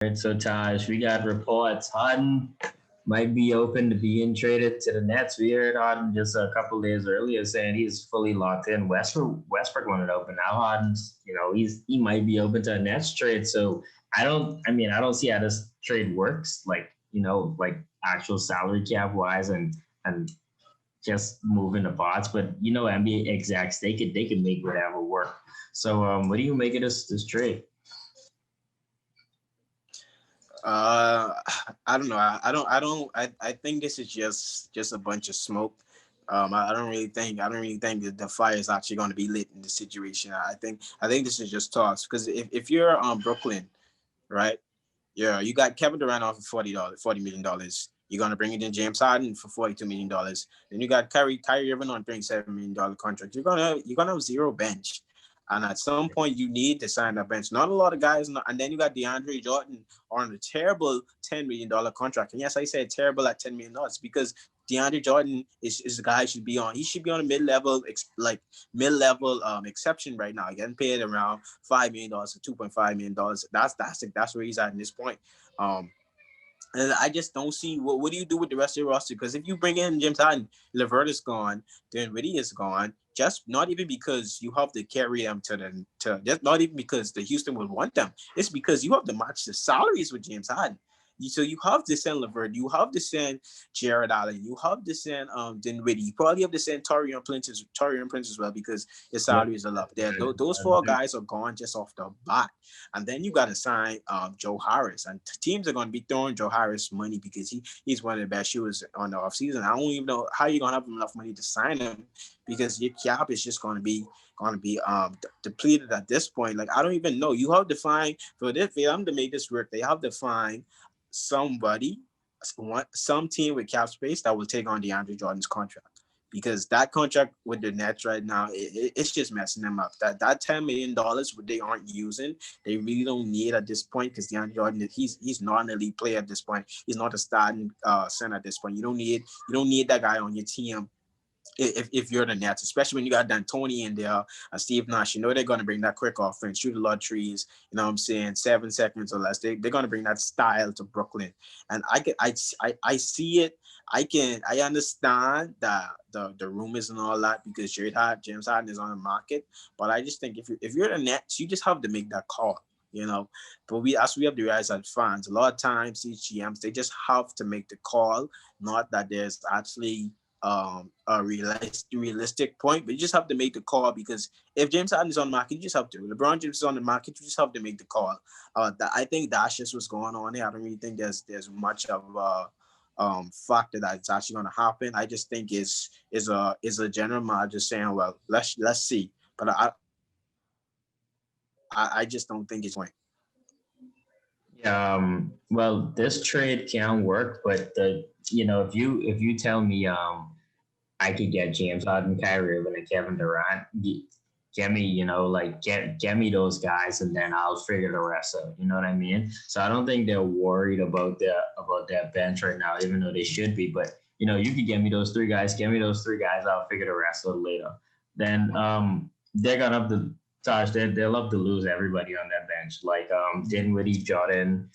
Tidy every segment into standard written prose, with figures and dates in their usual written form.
Right, so Taj, we got reports. Harden might be open to being traded to the Nets. We heard Harden just a couple days earlier saying he's fully locked in. Westbrook wanted open. Now Harden's, he might be open to a Nets trade. So I don't see how this trade works. Like actual salary cap wise and just moving the parts. But NBA execs they could make whatever work. So what do you make of this trade? Uh, I don't know. I think this is just a bunch of smoke. I don't really think that the fire is actually going to be lit in this situation. I think this is just talks because if you're Brooklyn, right? Yeah, you got Kevin Durant off for $40 million. You're gonna bring in James Harden for $42 million. Then you got Kyrie Irving on $37 million contract. You're gonna have zero bench, and at some point you need to sign a bench. Not a lot of guys, and then you got DeAndre Jordan on a terrible $10 million contract. And yes, I said terrible at $10 million because DeAndre Jordan is the guy should be on. He should be on a mid level exception right now, getting paid around $5 million to $2.5 million. That's where he's at this point. Um, and I just don't see what do you do with the rest of your roster? Because if you bring in James Harden, Levert is gone, Dinwiddie is gone. Just not even because you have to carry them to just not even because the Houston would want them. It's because you have to match the salaries with James Harden. So you have to send Levert, you have to send Jared Allen, you have to send Dinwiddie, you probably have to send Torian Prince as well because his Yep. salaries are up there. Those four guys are gone just off the bat. And then you got to sign Joe Harris. And teams are going to be throwing Joe Harris money because he's one of the best shooters on the offseason. I don't even know how you're going to have enough money to sign him because your cap is just going to be depleted at this point. Like, I don't even know. You have to find, for them to make this work, they have to find somebody, some team with cap space that will take on DeAndre Jordan's contract because that contract with the Nets right now, it's just messing them up. That $10 million what they aren't using, they really don't need at this point because DeAndre Jordan, he's not an elite player at this point. He's not a starting center at this point. You don't need that guy on your team if you're the Nets, especially when you got D'Antoni in there, Steve Nash, they're going to bring that quick offense, shoot a lot of trees, what I'm saying, 7 seconds or less. They're going to bring that style to Brooklyn. And I see it. I understand that the rumors and all that because James Harden is on the market. But I just think if you're the Nets, you just have to make that call. But we have to realize as fans, a lot of times these GMs they just have to make the call, not that there's actually a realistic point, but you just have to make the call because if James Harden is on the market, you just have to. LeBron James is on the market, you just have to make the call. I think that's just what's going on here. I don't really think there's much of a factor that's actually going to happen. I just think is a general manager saying, well, let's see, but I just don't think it's going. Yeah, well, this trade can work, but if you tell me I could get James Harden, Kyrie Irving, and Kevin Durant, get me, get me those guys, and then I'll figure the rest out. You know what I mean? So I don't think they're worried about their bench right now, even though they should be. But you could get me those three guys, I'll figure the rest out later. Then they're gonna have to Taj, they'll love to lose everybody on that bench, like Dinwiddie, Jordan,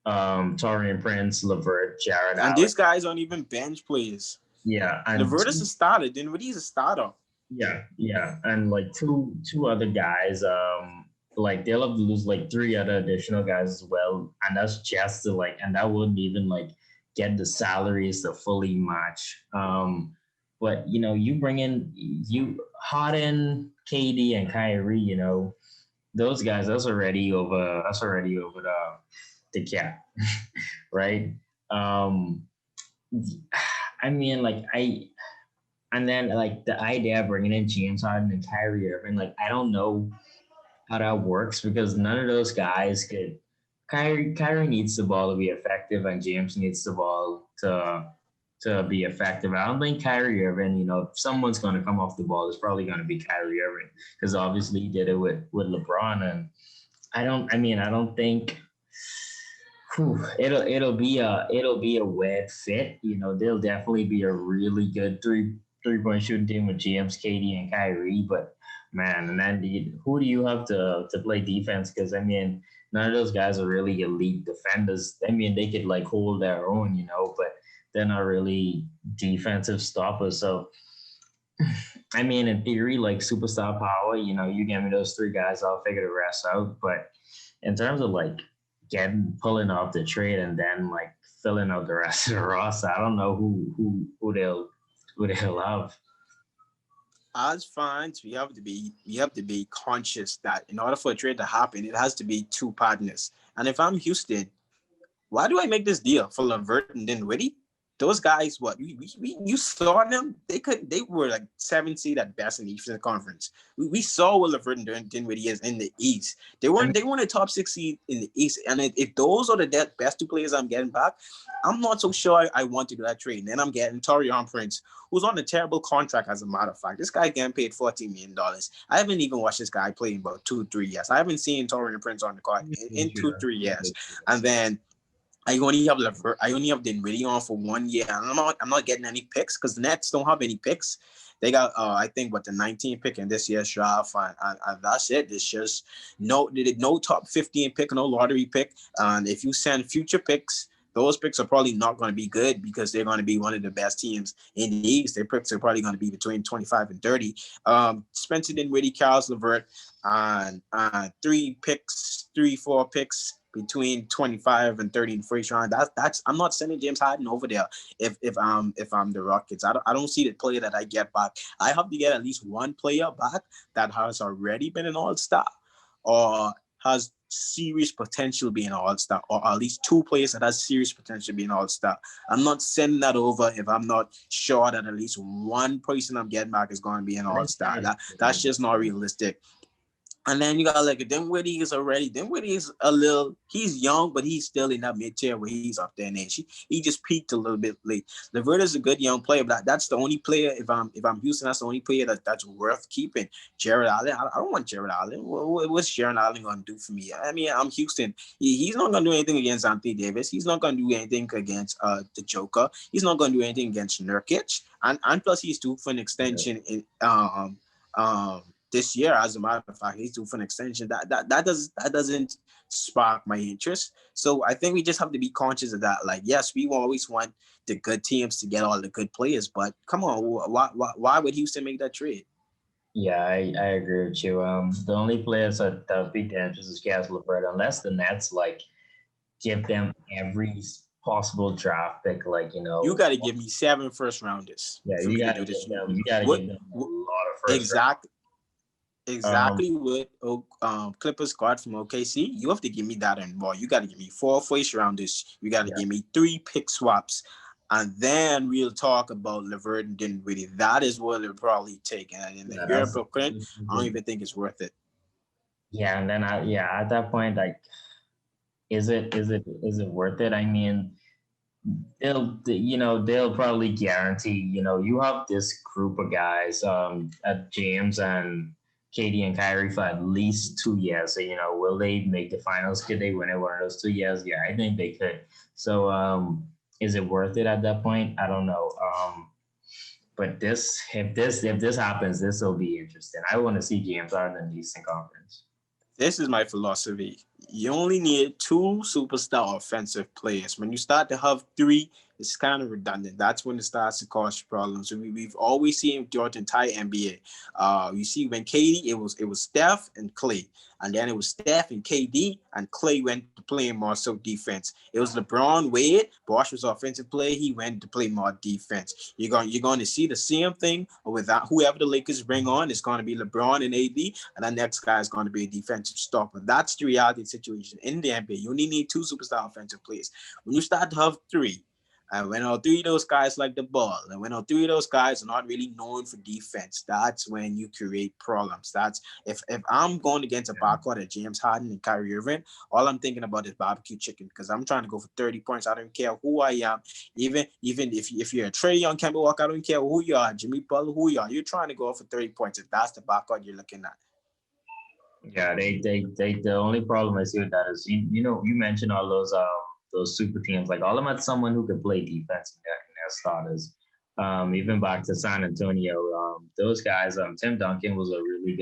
Torian Prince, Levert, Jared And Allen. these guys aren't even bench players. Yeah, and Levert is a starter. Dinwiddie's a starter. yeah, and like two other guys. Like they'll have to lose like three other additional guys as well, and that's just to and that wouldn't even get the salaries to fully match. But you bring in you Harden, KD, and Kyrie. Those guys. That's already over the cap, right? Um, I mean, and then the idea of bringing in James Harden and Kyrie Irving, I don't know how that works because none of those guys could. Kyrie needs the ball to be effective, and James needs the ball to be effective. I don't think Kyrie Irving, if someone's going to come off the ball, it's probably going to be Kyrie Irving because obviously he did it with LeBron, and I don't think it'll be a weird fit. There'll definitely be a really good three-point shooting team with James, KD, and Kyrie. But man, and then who do you have to play defense? Because none of those guys are really elite defenders. I mean, they could like hold their own, but they're not really defensive stoppers. So, I mean, in theory, like superstar power, you give me those three guys, I'll figure the rest out. But in terms of like pulling off the trade and then like filling out the rest of the roster, I don't know who they'll have. As fans, we have to be conscious that in order for a trade to happen, it has to be two partners. And if I'm Houston, why do I make this deal for Levert and Dinwiddie? Those guys, what you saw them? They were like 7 seed at best in the Eastern Conference. We saw what Levert and Dinwiddie is in the East. They weren't a top 6 seed in the East. And if those are the best two players I'm getting back, I'm not so sure I want to do that trade. And then I'm getting Taurean Prince, who's on a terrible contract, as a matter of fact. This guy getting paid $14 million. I haven't even watched this guy play in about 2-3 years. I haven't seen Taurean Prince on the court in 2-3 years. And then I only have Dinwiddie on for 1 year. I'm not getting any picks because the Nets don't have any picks. They got I think the 19th pick in this year's draft, and that's it. It's just no top 15 pick, no lottery pick. And if you send future picks, those picks are probably not going to be good because they're going to be one of the best teams in the East. Their picks are probably going to be between 25 and 30. Spencer Dinwiddie, Caris LeVert, and 4 picks between 25 and 30 in the first round. That's I'm not sending James Harden over there if I'm the Rockets. I don't see the player that I get back. I have to get at least one player back that has already been an all-star or has serious potential being an all-star, or at least 2 players that has serious potential being an all-star. I'm not sending that over if I'm not sure that at least one person I'm getting back is going to be an all-star. That's just not realistic. And then you got like Dinwiddie is he's young, but he's still in that mid-tier where he's up there in age. He just peaked a little bit late. LeVert is a good young player, but that's the only player, if I'm Houston, that's the only player that's worth keeping. Jared Allen, I don't want Jared Allen. What's Jared Allen going to do for me? I mean, I'm Houston. He's not going to do anything against Anthony Davis. He's not going to do anything against the Joker. He's not going to do anything against Nurkic. And plus, he's due for an extension in this year. As a matter of fact, he's due for an extension. That doesn't spark my interest. So I think we just have to be conscious of that. Like, yes, we always want the good teams to get all the good players, but come on, why would Houston make that trade? Yeah, I agree with you. The only players that would be dangerous is Caris LeVert, unless the Nets like give them every possible draft pick, You got to give me 7 first rounders. Yeah, for you me to got do to this. give them. You got to give them a lot of first. Exactly what Clippers got from OKC. You have to give me that and more. You got to give me 4 first rounders. You got to give me 3 pick swaps. And then we'll talk about LeVert and Dinwiddie. That is what it'll probably take. And in the year Brooklyn, I don't even think it's worth it. Yeah, and then at that point, like, is it worth it? I mean, they'll probably guarantee, you have this group of guys, at James and Katie and Kyrie for at least 2 years. So, will they make the finals? Could they win it one of those 2 years? Yeah, I think they could. So, is it worth it at that point? I don't know. But if this happens, this will be interesting. I want to see James Harden in the Eastern Conference. This is my philosophy. You only need 2 superstar offensive players. When you start to have 3, it's kind of redundant. That's when it starts to cause problems. So we've always seen throughout the entire NBA. You see, when KD, it was Steph and Clay, and then it was Steph and KD, and Clay went to playing more so defense. It was LeBron, Wade, Bosh was offensive play. He went to play more defense. You're going to see the same thing with that. Whoever the Lakers bring on, it's going to be LeBron and AD, and the next guy is going to be a defensive stopper. That's the reality situation in the NBA. You only need 2 superstar offensive players. When you start to have 3, and when all 3 of those guys like the ball, and when all 3 of those guys are not really known for defense, that's when you create problems. That's if I'm going against a backcourt of James Harden and Kyrie Irving, all I'm thinking about is barbecue chicken because I'm trying to go for 30 points. I don't care who I am. Even if you're a Trae Young, Kemba Walker, I don't care who you are. Jimmy Butler, who you are. You're trying to go for 30 points if that's the backcourt you're looking at. Yeah, they the only problem I see with that is you mentioned all those super teams, like all of them had someone who could play defense in their starters. Even back to San Antonio, those guys, Tim Duncan was a really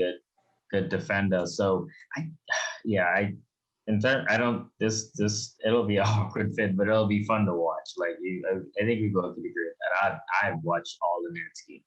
good defender. So I in turn, I don't. This it'll be an awkward fit, but it'll be fun to watch. Like I think we go to the grid, and I watched all the Nets game.